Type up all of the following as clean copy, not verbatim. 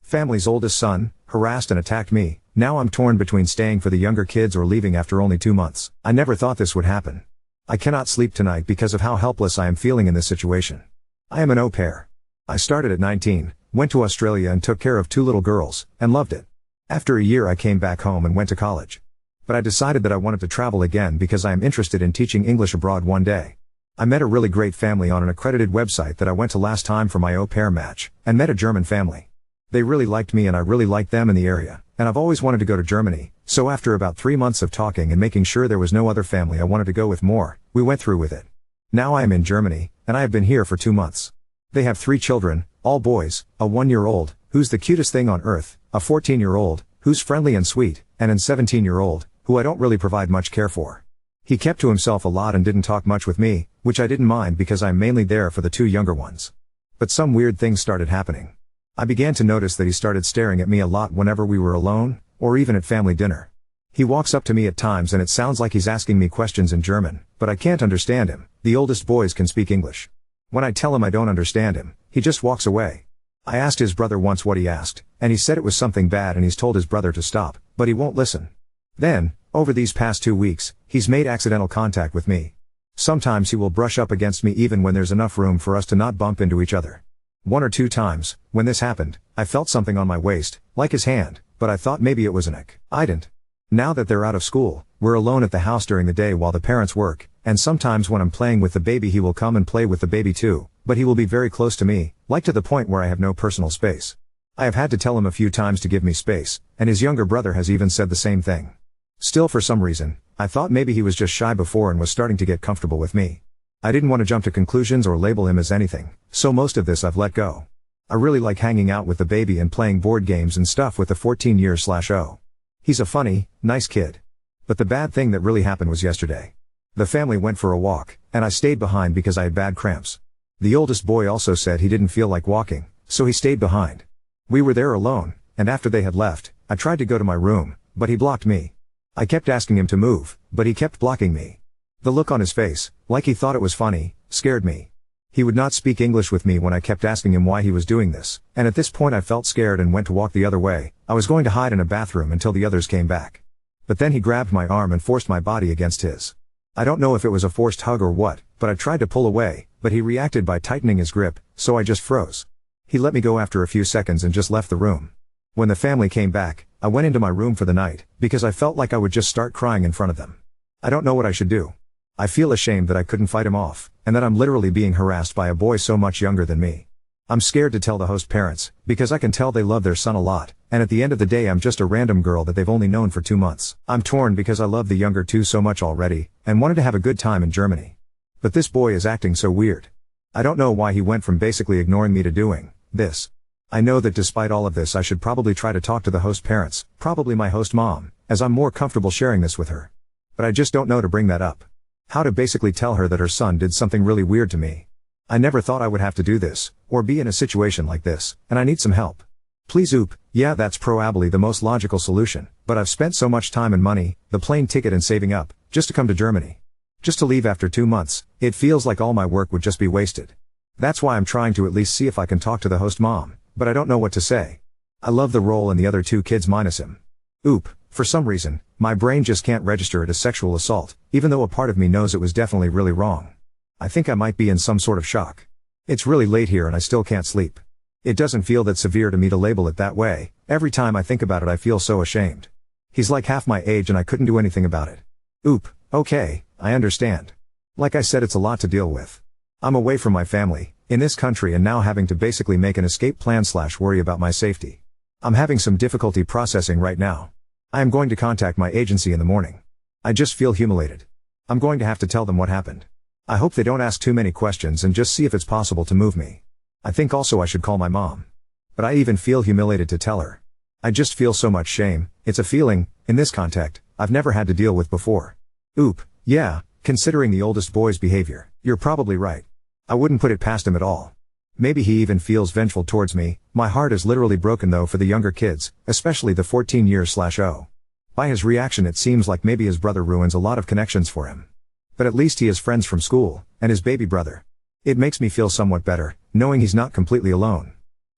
Family's oldest son, harassed and attacked me. Now I'm torn between staying for the younger kids or leaving after only 2 months. I never thought this would happen. I cannot sleep tonight because of how helpless I am feeling in this situation. I am an au pair. I started at 19, went to Australia and took care of 2 little girls, and loved it. After a year I came back home and went to college. But I decided that I wanted to travel again because I am interested in teaching English abroad one day. I met a really great family on an accredited website that I went to last time for my au pair match, and met a German family. They really liked me and I really liked them in the area, and I've always wanted to go to Germany, so after about 3 months of talking and making sure there was no other family I wanted to go with more, we went through with it. Now I am in Germany, and I have been here for 2 months. They have 3 children, all boys, a 1-year-old, who's the cutest thing on earth, a 14-year-old, who's friendly and sweet, and an 17-year-old, who I don't really provide much care for. He kept to himself a lot and didn't talk much with me, which I didn't mind because I'm mainly there for the 2 younger ones. But some weird things started happening. I began to notice that he started staring at me a lot whenever we were alone, or even at family dinner. He walks up to me at times and it sounds like he's asking me questions in German, but I can't understand him. The oldest boys can speak English. When I tell him I don't understand him, he just walks away. I asked his brother once what he asked, and he said it was something bad and he's told his brother to stop, but he won't listen. Then, over these past 2 weeks, he's made accidental contact with me. Sometimes he will brush up against me even when there's enough room for us to not bump into each other. 1 or 2 times, when this happened, I felt something on my waist, like his hand, but I thought maybe it was an ick. I didn't. Now that they're out of school, we're alone at the house during the day while the parents work, and sometimes when I'm playing with the baby he will come and play with the baby too, but he will be very close to me, like to the point where I have no personal space. I have had to tell him a few times to give me space, and his younger brother has even said the same thing. Still, for some reason, I thought maybe he was just shy before and was starting to get comfortable with me. I didn't want to jump to conclusions or label him as anything, so most of this I've let go. I really like hanging out with the baby and playing board games and stuff with the 14-year-old. He's a funny, nice kid. But the bad thing that really happened was yesterday. The family went for a walk, and I stayed behind because I had bad cramps. The oldest boy also said he didn't feel like walking, so he stayed behind. We were there alone, and after they had left, I tried to go to my room, but he blocked me. I kept asking him to move, but he kept blocking me. The look on his face, like he thought it was funny, scared me. He would not speak English with me when I kept asking him why he was doing this, and at this point I felt scared and went to walk the other way. I was going to hide in a bathroom until the others came back. But then he grabbed my arm and forced my body against his. I don't know if it was a forced hug or what, but I tried to pull away, but he reacted by tightening his grip, so I just froze. He let me go after a few seconds and just left the room. When the family came back, I went into my room for the night, because I felt like I would just start crying in front of them. I don't know what I should do. I feel ashamed that I couldn't fight him off, and that I'm literally being harassed by a boy so much younger than me. I'm scared to tell the host parents, because I can tell they love their son a lot, and at the end of the day I'm just a random girl that they've only known for 2 months. I'm torn because I love the younger 2 so much already, and wanted to have a good time in Germany. But this boy is acting so weird. I don't know why he went from basically ignoring me to doing this. I know that despite all of this I should probably try to talk to the host parents, probably my host mom, as I'm more comfortable sharing this with her. But I just don't know to bring that up. How to basically tell her that her son did something really weird to me. I never thought I would have to do this, or be in a situation like this, and I need some help. Please oop, yeah, that's probably the most logical solution, but I've spent so much time and money, the plane ticket and saving up, just to come to Germany. Just to leave after 2 months, it feels like all my work would just be wasted. That's why I'm trying to at least see if I can talk to the host mom, but I don't know what to say. I love the role and the other 2 kids minus him. Oop, for some reason, my brain just can't register it as sexual assault, even though a part of me knows it was definitely really wrong. I think I might be in some sort of shock. It's really late here and I still can't sleep. It doesn't feel that severe to me to label it that way. Every time I think about it I feel so ashamed. He's like half my age and I couldn't do anything about it. Oop, okay, I understand. Like I said, it's a lot to deal with. I'm away from my family, in this country, and now having to basically make an escape plan / worry about my safety. I'm having some difficulty processing right now. I am going to contact my agency in the morning. I just feel humiliated. I'm going to have to tell them what happened. I hope they don't ask too many questions and just see if it's possible to move me. I think also I should call my mom. But I even feel humiliated to tell her. I just feel so much shame. It's a feeling, in this context, I've never had to deal with before. Oop, yeah, considering the oldest boy's behavior, you're probably right. I wouldn't put it past him at all. Maybe he even feels vengeful towards me. My heart is literally broken though for the younger kids, especially the 14-year-old. By his reaction it seems like maybe his brother ruins a lot of connections for him. But at least he has friends from school, and his baby brother. It makes me feel somewhat better, knowing he's not completely alone.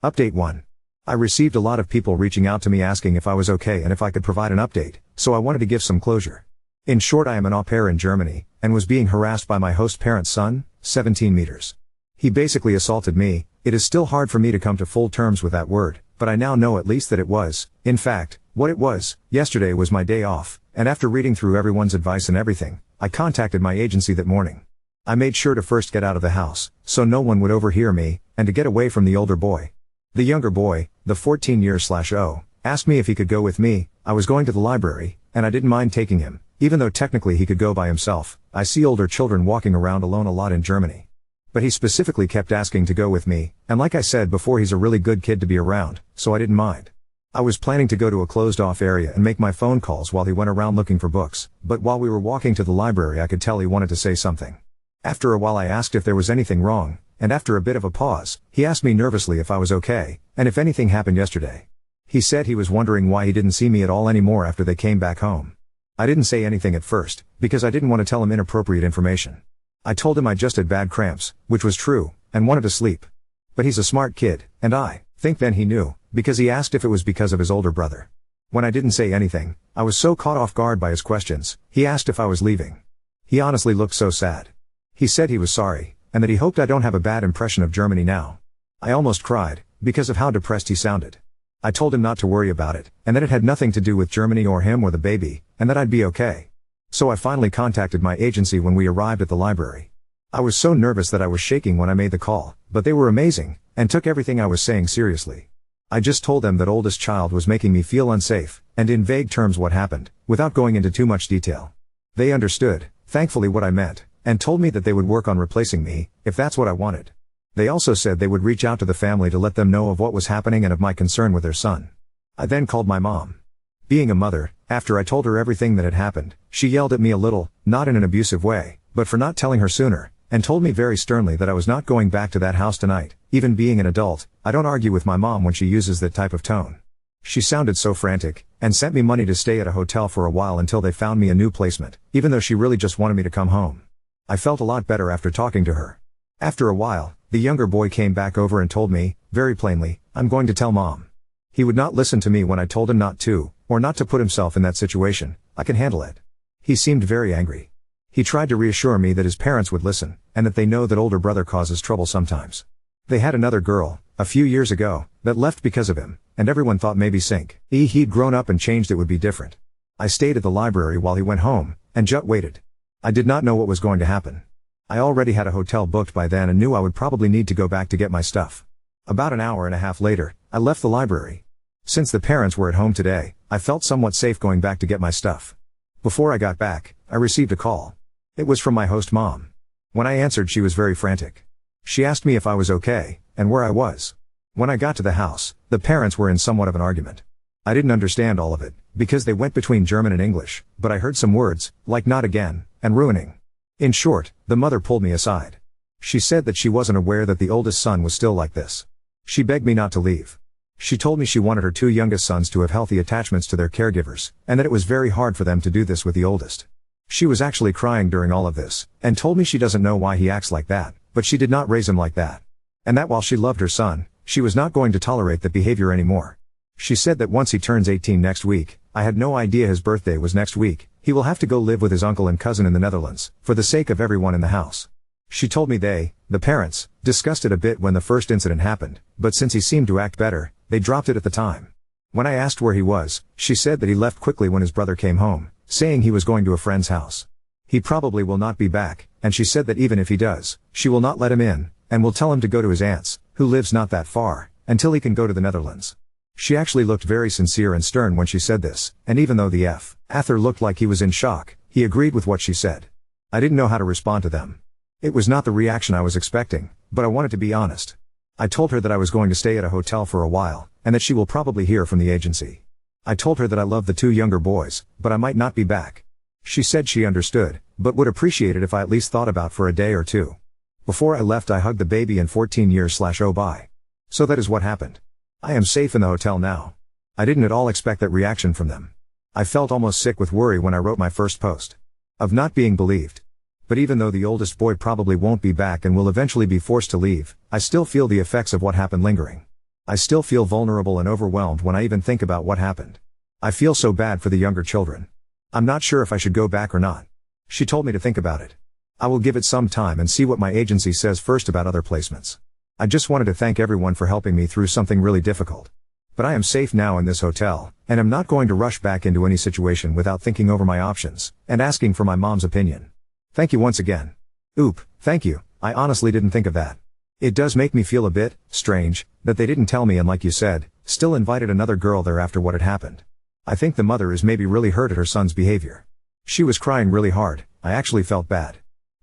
Update 1. I received a lot of people reaching out to me asking if I was okay and if I could provide an update, so I wanted to give some closure. In short, I am an au pair in Germany, and was being harassed by my host parent's son, 17 meters. He basically assaulted me. It is still hard for me to come to full terms with that word, but I now know at least that it was, in fact, what it was. Yesterday was my day off, and after reading through everyone's advice and everything, I contacted my agency that morning. I made sure to first get out of the house, so no one would overhear me, and to get away from the older boy. The younger boy, the 14-year/0, asked me if he could go with me. I was going to the library, and I didn't mind taking him, even though technically he could go by himself. I see older children walking around alone a lot in Germany. But he specifically kept asking to go with me, and like I said before, he's a really good kid to be around, so I didn't mind. I was planning to go to a closed-off area and make my phone calls while he went around looking for books, but while we were walking to the library I could tell he wanted to say something. After a while I asked if there was anything wrong, and after a bit of a pause, he asked me nervously if I was okay, and if anything happened yesterday. He said he was wondering why he didn't see me at all anymore after they came back home. I didn't say anything at first, because I didn't want to tell him inappropriate information. I told him I just had bad cramps, which was true, and wanted to sleep. But he's a smart kid, and I think then he knew, because he asked if it was because of his older brother. When I didn't say anything, I was so caught off guard by his questions. He asked if I was leaving. He honestly looked so sad. He said he was sorry, and that he hoped I don't have a bad impression of Germany now. I almost cried, because of how depressed he sounded. I told him not to worry about it, and that it had nothing to do with Germany or him or the baby, and that I'd be okay. So I finally contacted my agency when we arrived at the library. I was so nervous that I was shaking when I made the call, but they were amazing, and took everything I was saying seriously. I just told them that oldest child was making me feel unsafe, and in vague terms what happened, without going into too much detail. They understood, thankfully, what I meant, and told me that they would work on replacing me, if that's what I wanted. They also said they would reach out to the family to let them know of what was happening and of my concern with their son. I then called my mom. Being a mother, after I told her everything that had happened, she yelled at me a little, not in an abusive way, but for not telling her sooner, and told me very sternly that I was not going back to that house tonight. Even being an adult, I don't argue with my mom when she uses that type of tone. She sounded so frantic, and sent me money to stay at a hotel for a while until they found me a new placement, even though she really just wanted me to come home. I felt a lot better after talking to her. After a while, the younger boy came back over and told me, very plainly, I'm going to tell mom. He would not listen to me when I told him not to, or not to put himself in that situation. I can handle it. He seemed very angry. He tried to reassure me that his parents would listen, and that they know that older brother causes trouble sometimes. They had another girl, a few years ago, that left because of him, and everyone thought maybe he'd grown up and changed, it would be different. I stayed at the library while he went home, and just waited. I did not know what was going to happen. I already had a hotel booked by then and knew I would probably need to go back to get my stuff. About an hour and a half later, I left the library. Since the parents were at home today, I felt somewhat safe going back to get my stuff. Before I got back, I received a call. It was from my host mom. When I answered, she was very frantic. She asked me if I was okay, and where I was. When I got to the house, the parents were in somewhat of an argument. I didn't understand all of it, because they went between German and English, but I heard some words, like not again, and ruining. In short, the mother pulled me aside. She said that she wasn't aware that the oldest son was still like this. She begged me not to leave. She told me she wanted her two youngest sons to have healthy attachments to their caregivers, and that it was very hard for them to do this with the oldest. She was actually crying during all of this, and told me she doesn't know why he acts like that, but she did not raise him like that. And that while she loved her son, she was not going to tolerate that behavior anymore. She said that once he turns 18 next week, I had no idea his birthday was next week, he will have to go live with his uncle and cousin in the Netherlands, for the sake of everyone in the house. She told me they, the parents, discussed it a bit when the first incident happened, but since he seemed to act better, they dropped it at the time. When I asked where he was, she said that he left quickly when his brother came home, saying he was going to a friend's house. He probably will not be back, and she said that even if he does, she will not let him in, and will tell him to go to his aunt's, who lives not that far, until he can go to the Netherlands. She actually looked very sincere and stern when she said this, and even though the Arthur looked like he was in shock, he agreed with what she said. I didn't know how to respond to them. It was not the reaction I was expecting, but I wanted to be honest. I told her that I was going to stay at a hotel for a while, and that she will probably hear from the agency. I told her that I love the two younger boys, but I might not be back. She said she understood, but would appreciate it if I at least thought about for a day or two. Before I left, I hugged the baby and 14 years/oh bye. So that is what happened. I am safe in the hotel now. I didn't at all expect that reaction from them. I felt almost sick with worry when I wrote my first post. Of not being believed. But even though the oldest boy probably won't be back and will eventually be forced to leave, I still feel the effects of what happened lingering. I still feel vulnerable and overwhelmed when I even think about what happened. I feel so bad for the younger children. I'm not sure if I should go back or not. She told me to think about it. I will give it some time and see what my agency says first about other placements. I just wanted to thank everyone for helping me through something really difficult. But I am safe now in this hotel, and I'm not going to rush back into any situation without thinking over my options, and asking for my mom's opinion. Thank you once again. Oop, thank you, I honestly didn't think of that. It does make me feel a bit strange that they didn't tell me and, like you said, still invited another girl there after what had happened. I think the mother is maybe really hurt at her son's behavior. She was crying really hard, I actually felt bad.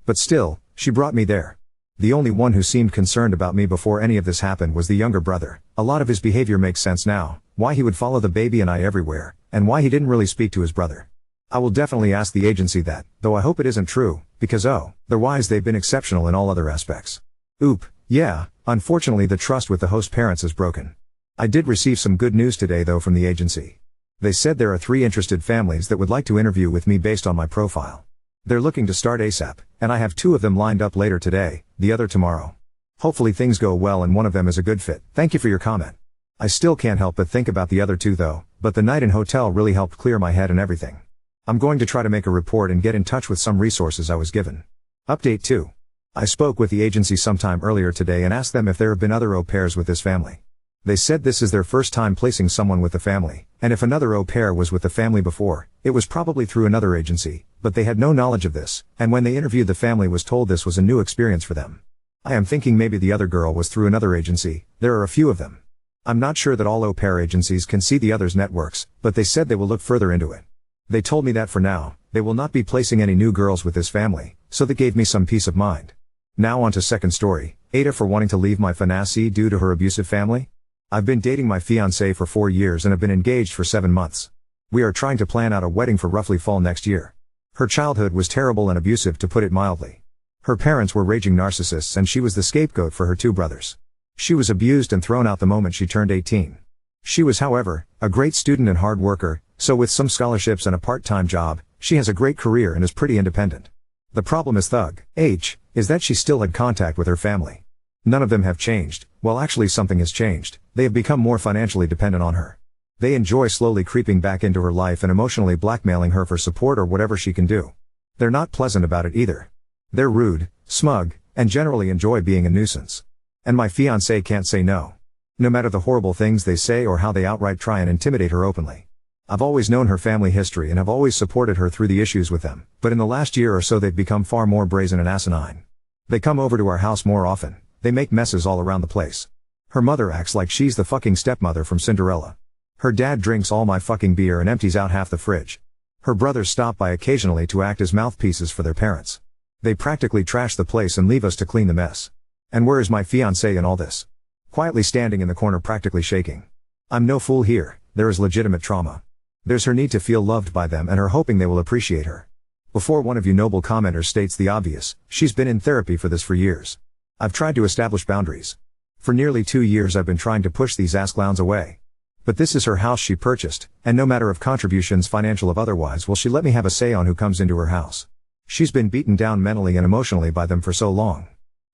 But still, she brought me there. The only one who seemed concerned about me before any of this happened was the younger brother. A lot of his behavior makes sense now, why he would follow the baby and I everywhere, and why he didn't really speak to his brother. I will definitely ask the agency that, though I hope it isn't true, because otherwise they've been exceptional in all other aspects. Oop, yeah, unfortunately the trust with the host parents is broken. I did receive some good news today though from the agency. They said there are 3 interested families that would like to interview with me based on my profile. They're looking to start ASAP, and I have 2 of them lined up later today, the other tomorrow. Hopefully things go well and one of them is a good fit. Thank you for your comment. I still can't help but think about the other 2 though, but the night in hotel really helped clear my head and everything. I'm going to try to make a report and get in touch with some resources I was given. Update 2. I spoke with the agency sometime earlier today and asked them if there have been other au pairs with this family. They said this is their first time placing someone with the family, and if another au pair was with the family before, it was probably through another agency, but they had no knowledge of this, and when they interviewed the family was told this was a new experience for them. I am thinking maybe the other girl was through another agency, there are a few of them. I'm not sure that all au pair agencies can see the others' networks, but they said they will look further into it. They told me that for now, they will not be placing any new girls with this family, so that gave me some peace of mind. Now on to second story, Ada for wanting to leave my fiancée due to her abusive family. I've been dating my fiancé for 4 years and have been engaged for 7 months. We are trying to plan out a wedding for roughly fall next year. Her childhood was terrible and abusive to put it mildly. Her parents were raging narcissists and she was the scapegoat for her 2 brothers. She was abused and thrown out the moment she turned 18. She was, however, a great student and hard worker, so with some scholarships and a part-time job, she has a great career and is pretty independent. The problem is is that she still had contact with her family. None of them have changed, well actually something has changed, they have become more financially dependent on her. They enjoy slowly creeping back into her life and emotionally blackmailing her for support or whatever she can do. They're not pleasant about it either. They're rude, smug, and generally enjoy being a nuisance. And my fiancé can't say no. No matter the horrible things they say or how they outright try and intimidate her openly. I've always known her family history and have always supported her through the issues with them, but in the last year or so they've become far more brazen and asinine. They come over to our house more often. They make messes all around the place. Her mother acts like she's the fucking stepmother from Cinderella. Her dad drinks all my fucking beer and empties out half the fridge. Her brothers stop by occasionally to act as mouthpieces for their parents. They practically trash the place and leave us to clean the mess. And where is my fiancé in all this? Quietly standing in the corner practically shaking. I'm no fool here, there is legitimate trauma. There's her need to feel loved by them and her hoping they will appreciate her. Before one of you noble commenters states the obvious, she's been in therapy for this for years. I've tried to establish boundaries. For nearly 2 years I've been trying to push these ass clowns away. But this is her house she purchased, and no matter of contributions financial or otherwise will she let me have a say on who comes into her house. She's been beaten down mentally and emotionally by them for so long.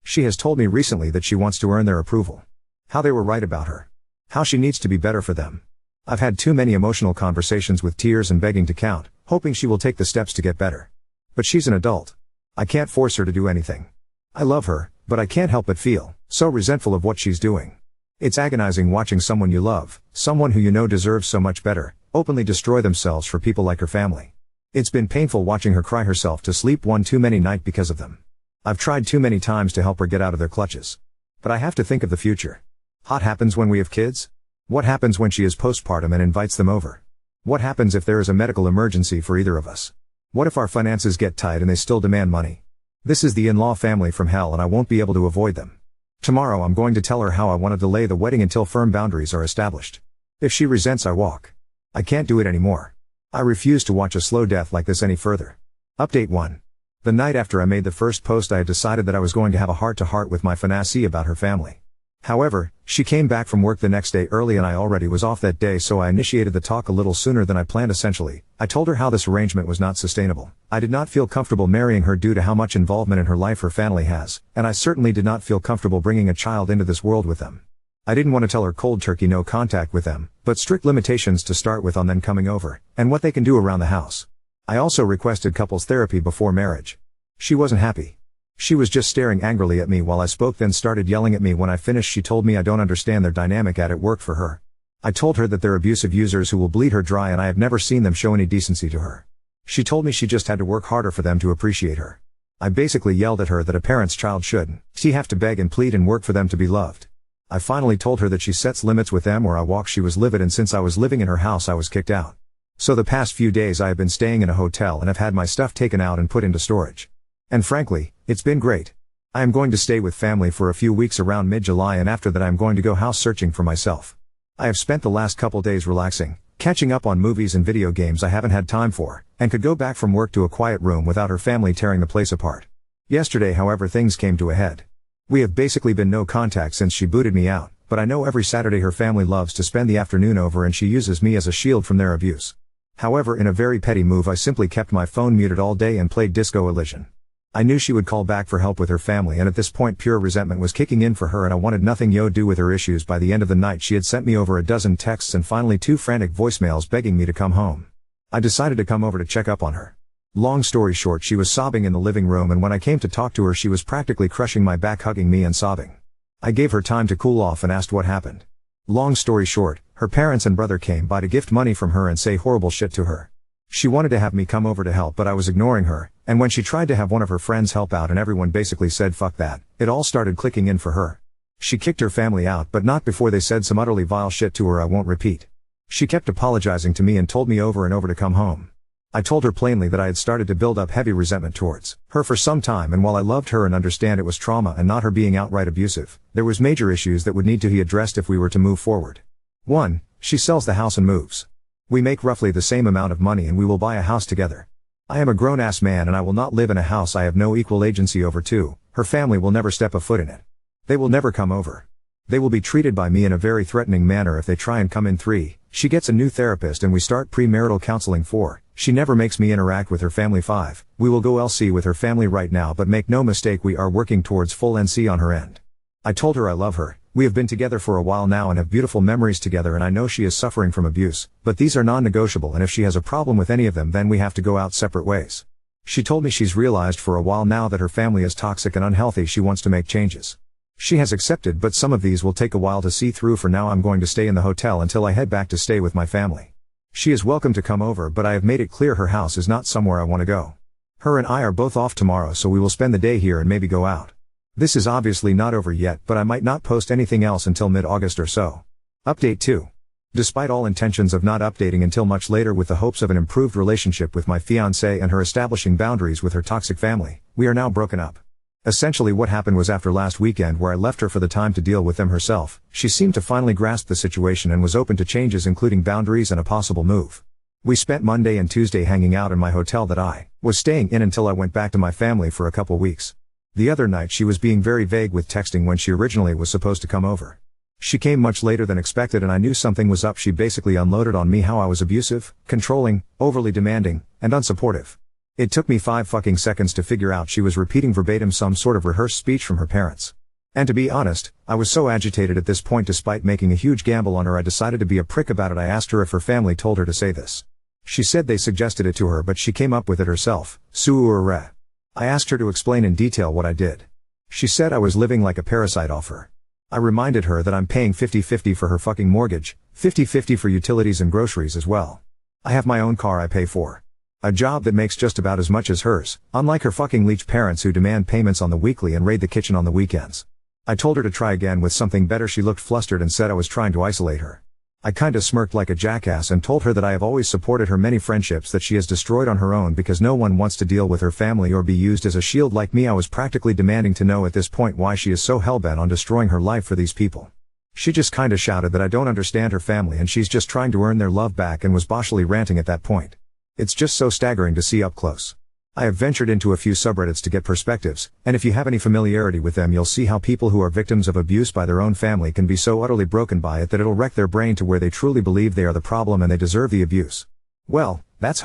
She has told me recently that she wants to earn their approval. How they were right about her. How she needs to be better for them. I've had too many emotional conversations with tears and begging to count, hoping she will take the steps to get better. But she's an adult. I can't force her to do anything. I love her, but I can't help but feel so resentful of what she's doing. It's agonizing watching someone you love, someone who you know deserves so much better, openly destroy themselves for people like her family. It's been painful watching her cry herself to sleep one too many night because of them. I've tried too many times to help her get out of their clutches. But I have to think of the future. What happens when we have kids? What happens when she is postpartum and invites them over? What happens if there is a medical emergency for either of us? What if our finances get tight and they still demand money? This is the in-law family from hell and I won't be able to avoid them. Tomorrow I'm going to tell her how I want to delay the wedding until firm boundaries are established. If she resents I walk. I can't do it anymore. I refuse to watch a slow death like this any further. Update 1. The night after I made the first post I had decided that I was going to have a heart-to-heart with my fiancée about her family. However, she came back from work the next day early and I already was off that day, so I initiated the talk a little sooner than I planned. Essentially, I told her how this arrangement was not sustainable. I did not feel comfortable marrying her due to how much involvement in her life her family has, and I certainly did not feel comfortable bringing a child into this world with them. I didn't want to tell her cold turkey no contact with them, but strict limitations to start with on them coming over, and what they can do around the house. I also requested couples therapy before marriage. She wasn't happy. She was just staring angrily at me while I spoke, then started yelling at me when I finished. She told me I don't understand their dynamic at it work for her. I told her that they're abusive users who will bleed her dry, and I have never seen them show any decency to her. She told me she just had to work harder for them to appreciate her. I basically yelled at her that a parent's child shouldn't have to beg and plead and work for them to be loved. I finally told her that she sets limits with them or I walk. She was livid, and since I was living in her house I was kicked out. So the past few days I have been staying in a hotel and have had my stuff taken out and put into storage. And frankly, it's been great. I am going to stay with family for a few weeks around mid-July, and after that I am going to go house searching for myself. I have spent the last couple days relaxing, catching up on movies and video games I haven't had time for, and could go back from work to a quiet room without her family tearing the place apart. Yesterday, however, things came to a head. We have basically been no contact since she booted me out, but I know every Saturday her family loves to spend the afternoon over and she uses me as a shield from their abuse. However, in a very petty move, I simply kept my phone muted all day and played Disco Elysian. I knew she would call back for help with her family, and at this point pure resentment was kicking in for her, and I wanted nothing to do with her issues. By the end of the night she had sent me over a dozen texts and finally 2 frantic voicemails begging me to come home. I decided to come over to check up on her. Long story short, she was sobbing in the living room, and when I came to talk to her she was practically crushing my back, hugging me and sobbing. I gave her time to cool off and asked what happened. Long story short, her parents and brother came by to gift money from her and say horrible shit to her. She wanted to have me come over to help, but I was ignoring her, and when she tried to have one of her friends help out and everyone basically said fuck that, it all started clicking in for her. She kicked her family out, but not before they said some utterly vile shit to her I won't repeat. She kept apologizing to me and told me over and over to come home. I told her plainly that I had started to build up heavy resentment towards her for some time, and while I loved her and understand it was trauma and not her being outright abusive, there was major issues that would need to be addressed if we were to move forward. 1. She sells the house and moves. We make roughly the same amount of money and we will buy a house together. I am a grown-ass man and I will not live in a house I have no equal agency over. 2. Her family will never step a foot in it. They will never come over. They will be treated by me in a very threatening manner if they try and come in. 3. She gets a new therapist and we start premarital counseling. 4. She never makes me interact with her family. 5. We will go LC with her family right now, but make no mistake, we are working towards full NC on her end. I told her I love her. We have been together for a while now and have beautiful memories together, and I know she is suffering from abuse, but these are non-negotiable, and if she has a problem with any of them then we have to go out separate ways. She told me she's realized for a while now that her family is toxic and unhealthy. She wants to make changes. She has accepted, but some of these will take a while to see through. For now I'm going to stay in the hotel until I head back to stay with my family. She is welcome to come over, but I have made it clear her house is not somewhere I want to go. Her and I are both off tomorrow, so we will spend the day here and maybe go out. This is obviously not over yet, but I might not post anything else until mid-August or so. Update 2. Despite all intentions of not updating until much later with the hopes of an improved relationship with my fiancée and her establishing boundaries with her toxic family, we are now broken up. Essentially what happened was, after last weekend where I left her for the time to deal with them herself, she seemed to finally grasp the situation and was open to changes, including boundaries and a possible move. We spent Monday and Tuesday hanging out in my hotel that I was staying in until I went back to my family for a couple weeks. The other night she was being very vague with texting when she originally was supposed to come over. She came much later than expected and I knew something was up. She basically unloaded on me how I was abusive, controlling, overly demanding, and unsupportive. It took me 5 fucking seconds to figure out she was repeating verbatim some sort of rehearsed speech from her parents. And to be honest, I was so agitated at this point, despite making a huge gamble on her, I decided to be a prick about it. I asked her if her family told her to say this. She said they suggested it to her, but she came up with it herself. Suure. I asked her to explain in detail what I did. She said I was living like a parasite off her. I reminded her that I'm paying 50-50 for her fucking mortgage, 50-50 for utilities and groceries as well. I have my own car I pay for. A job that makes just about as much as hers, unlike her fucking leech parents who demand payments on the weekly and raid the kitchen on the weekends. I told her to try again with something better. She looked flustered and said I was trying to isolate her. I kinda smirked like a jackass and told her that I have always supported her many friendships that she has destroyed on her own because no one wants to deal with her family or be used as a shield like me. I was practically demanding to know at this point why she is so hellbent on destroying her life for these people. She just kinda shouted that I don't understand her family and she's just trying to earn their love back, and was boshly ranting at that point. It's just so staggering to see up close. I have ventured into a few subreddits to get perspectives, and if you have any familiarity with them you'll see how people who are victims of abuse by their own family can be so utterly broken by it that it'll wreck their brain to where they truly believe they are the problem and they deserve the abuse. Well, that's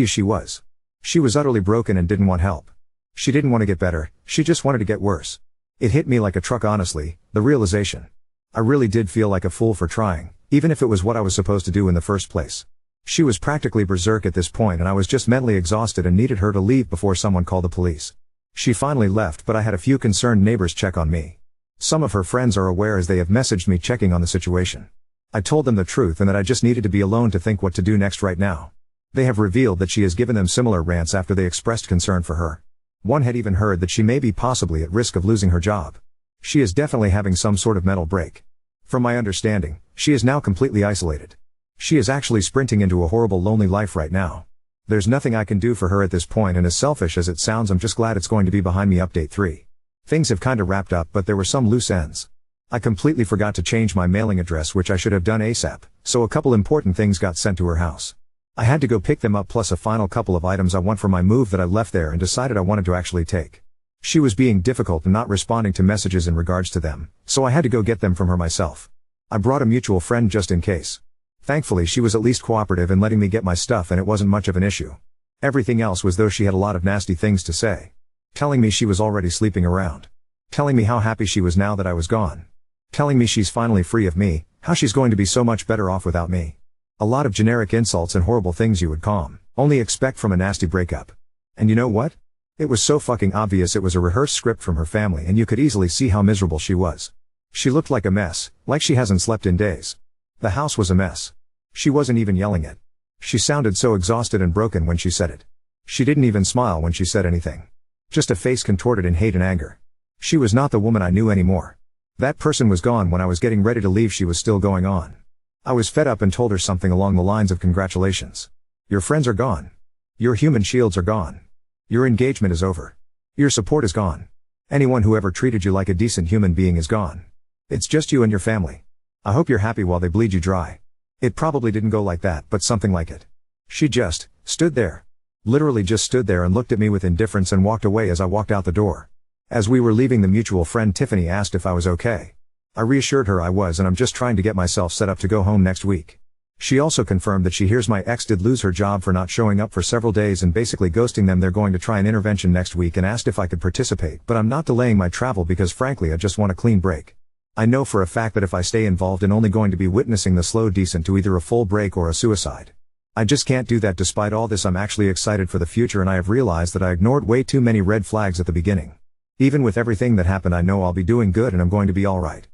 she was. She was utterly broken and didn't want help. She didn't want to get better, she just wanted to get worse. It hit me like a truck honestly, the realization. I really did feel like a fool for trying, even if it was what I was supposed to do in the first place. She was practically berserk at this point and I was just mentally exhausted and needed her to leave before someone called the police. She finally left, but I had a few concerned neighbors check on me. Some of her friends are aware as they have messaged me checking on the situation. I told them the truth and that I just needed to be alone to think what to do next right now. They have revealed that she has given them similar rants after they expressed concern for her. One had even heard that she may be possibly at risk of losing her job. She is definitely having some sort of mental break. From my understanding, she is now completely isolated. She is actually sprinting into a horrible lonely life right now. There's nothing I can do for her at this point, and as selfish as it sounds, I'm just glad it's going to be behind me. Update 3. Things have kinda wrapped up, but there were some loose ends. I completely forgot to change my mailing address, which I should have done ASAP, so a couple important things got sent to her house. I had to go pick them up, plus a final couple of items I want for my move that I left there and decided I wanted to actually take. She was being difficult and not responding to messages in regards to them, so I had to go get them from her myself. I brought a mutual friend just in case. Thankfully she was at least cooperative in letting me get my stuff and it wasn't much of an issue. Everything else was though she had a lot of nasty things to say. Telling me she was already sleeping around. Telling me how happy she was now that I was gone. Telling me she's finally free of me, how she's going to be so much better off without me. A lot of generic insults and horrible things you would only expect from a nasty breakup. And you know what? It was so fucking obvious it was a rehearsed script from her family, and you could easily see how miserable she was. She looked like a mess, like she hasn't slept in days. The house was a mess. She wasn't even yelling it. She sounded so exhausted and broken when she said it. She didn't even smile when she said anything. Just a face contorted in hate and anger. She was not the woman I knew anymore. That person was gone when I was getting ready to leave. She was still going on. I was fed up and told her something along the lines of, congratulations. Your friends are gone. Your human shields are gone. Your engagement is over. Your support is gone. Anyone who ever treated you like a decent human being is gone. It's just you and your family. I hope you're happy while they bleed you dry. It probably didn't go like that, but something like it. She just stood there. Literally just stood there and looked at me with indifference and walked away as I walked out the door. As we were leaving, the mutual friend Tiffany asked if I was okay. I reassured her I was, and I'm just trying to get myself set up to go home next week. She also confirmed that she hears my ex did lose her job for not showing up for several days and basically ghosting them. They're going to try an intervention next week and asked if I could participate, but I'm not delaying my travel because frankly I just want a clean break. I know for a fact that if I stay involved I'm only going to be witnessing the slow descent to either a full break or a suicide. I just can't do that. Despite all this, I'm actually excited for the future, and I have realized that I ignored way too many red flags at the beginning. Even with everything that happened, I know I'll be doing good and I'm going to be alright.